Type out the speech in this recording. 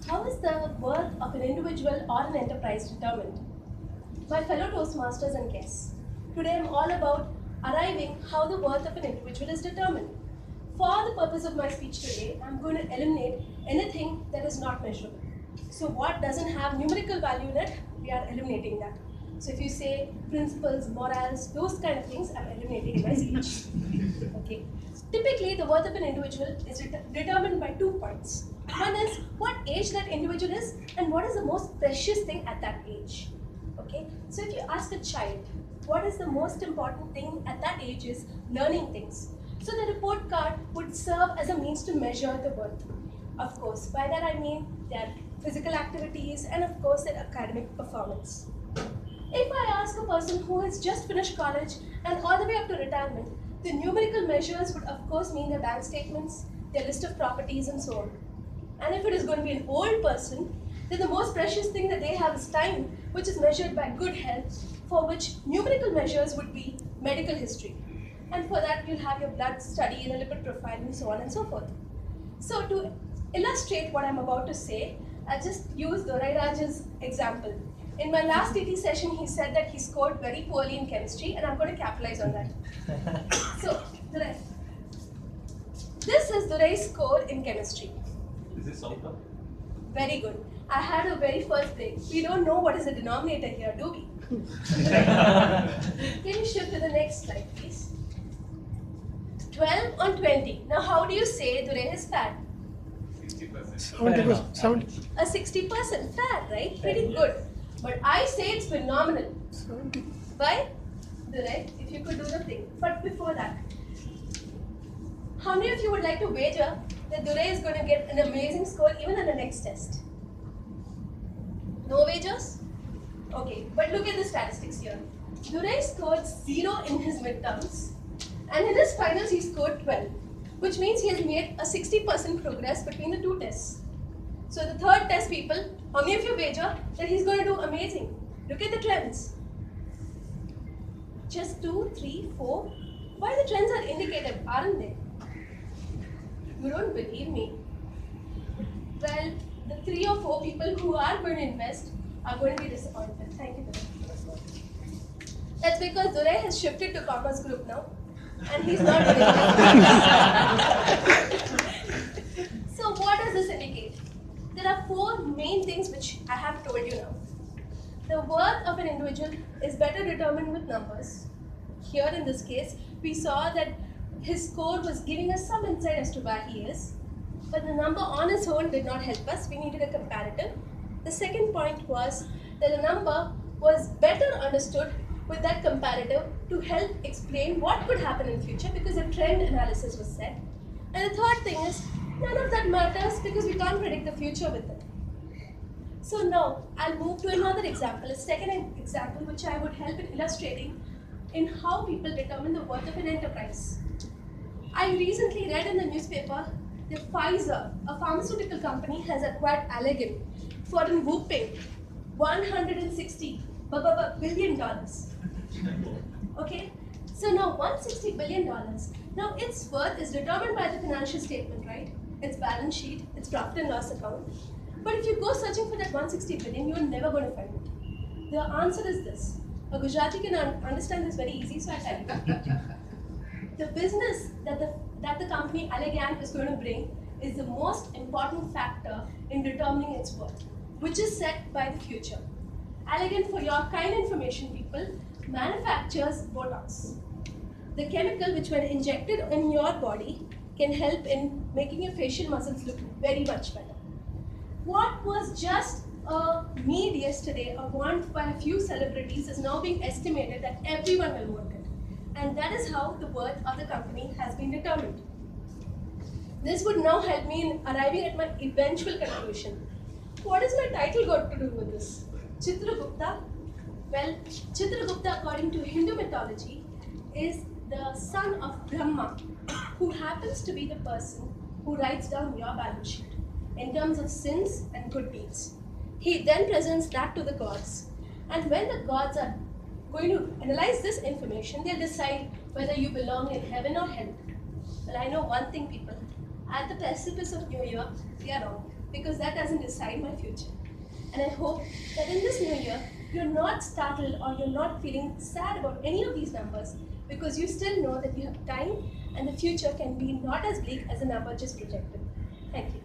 How is the worth of an individual or an enterprise determined? My fellow Toastmasters and guests, today I'm all about arriving how the worth of an individual is determined. For the purpose of my speech today, I'm going to eliminate anything that is not measurable. So what doesn't have numerical value in it, we are eliminating that. So if you say principles, morals, those kind of things, I'm eliminating in my speech. Okay. Typically, the worth of an individual is determined by 2 points. One is what age that individual is and what is the most precious thing at that age. Okay. So if you ask a child, what is the most important thing at that age is learning things. So the report card would serve as a means to measure the worth. Of course, by that I mean their physical activities and of course their academic performance. If I ask a person who has just finished college and all the way up to retirement, the numerical measures would of course mean their bank statements, their list of properties and so on. And if it is going to be an old person, then the most precious thing that they have is time, which is measured by good health, for which numerical measures would be medical history. And for that you'll have your blood study and a lipid profile and so on and so forth. So to illustrate what I'm about to say, I'll just use Dorai Raj's example. In my last TT session, he said that he scored very poorly in chemistry, and I'm going to capitalize on that. So, Durai. This is Durai's score in chemistry. Is this Sauta? Very good. I had a very first break. We don't know what is the denominator here, do we? Can you shift to the next slide, please? 12 on 20. Now, how do you say Durai is fat? 60%. 70%. A 60% fat, right? Pretty good. But I say it's phenomenal. 70. Why? Right? If you could do the thing. But before that, how many of you would like to wager that Durai is going to get an amazing score even in the next test? No wagers? Okay, but look at the statistics here. Durai scored 0 in his midterms, and in his finals he scored 12, which means he has made a 60% progress between the two tests. So the third test, people, how many of you wager that he's going to do amazing? Look at the trends. Just 2, 3, 4. Why the trends are indicative, aren't they? You don't believe me. Well, the 3 or 4 people who are going to invest are going to be disappointed. Thank you, Durai. That's because Durai has shifted to Commerce Group now, and he's not doing it. So what does this indicate? There are 4 main things which I have told you now. The worth of an individual is better determined with numbers. Here in this case, we saw that his score was giving us some insight as to where he is, but the number on its own did not help us. We needed a comparative. The second point was that the number was better understood with that comparative to help explain what could happen in future because a trend analysis was set. And the third thing is, none of that matters because we can't predict the future with it. So now, I'll move to another example, a second example which I would help in illustrating in how people determine the worth of an enterprise. I recently read in the newspaper that Pfizer, a pharmaceutical company, has acquired Allergan for a whopping $160 billion. Okay? So now $160 billion. Now its worth is determined by the financial statement, right? Its balance sheet, its profit and loss account. But if you go searching for that 160 billion, you are never going to find it. The answer is this. A Gujarati can understand this very easy, so I tell you. The business that the company Allergan is going to bring is the most important factor in determining its worth, which is set by the future. Allergan, for your kind information, people, manufactures Botox. The chemical which when injected in your body can help in making your facial muscles look very much better. What was just a need yesterday, a want by a few celebrities, is now being estimated that everyone will want it. And that is how the worth of the company has been determined. This would now help me in arriving at my eventual conclusion. What is my title got to do with this? Chitragupta? Well, Chitragupta, according to Hindu mythology, is the son of Brahma, who happens to be the person who writes down your balance sheet in terms of sins and good deeds. He then presents that to the gods. And when the gods are going to analyze this information, they'll decide whether you belong in heaven or hell. But I know one thing, people. At the precipice of New Year, they are wrong. because that doesn't decide my future. And I hope that in this new year, you're not startled or you're not feeling sad about any of these numbers because you still know that you have time and the future can be not as bleak as the number just projected. Thank you.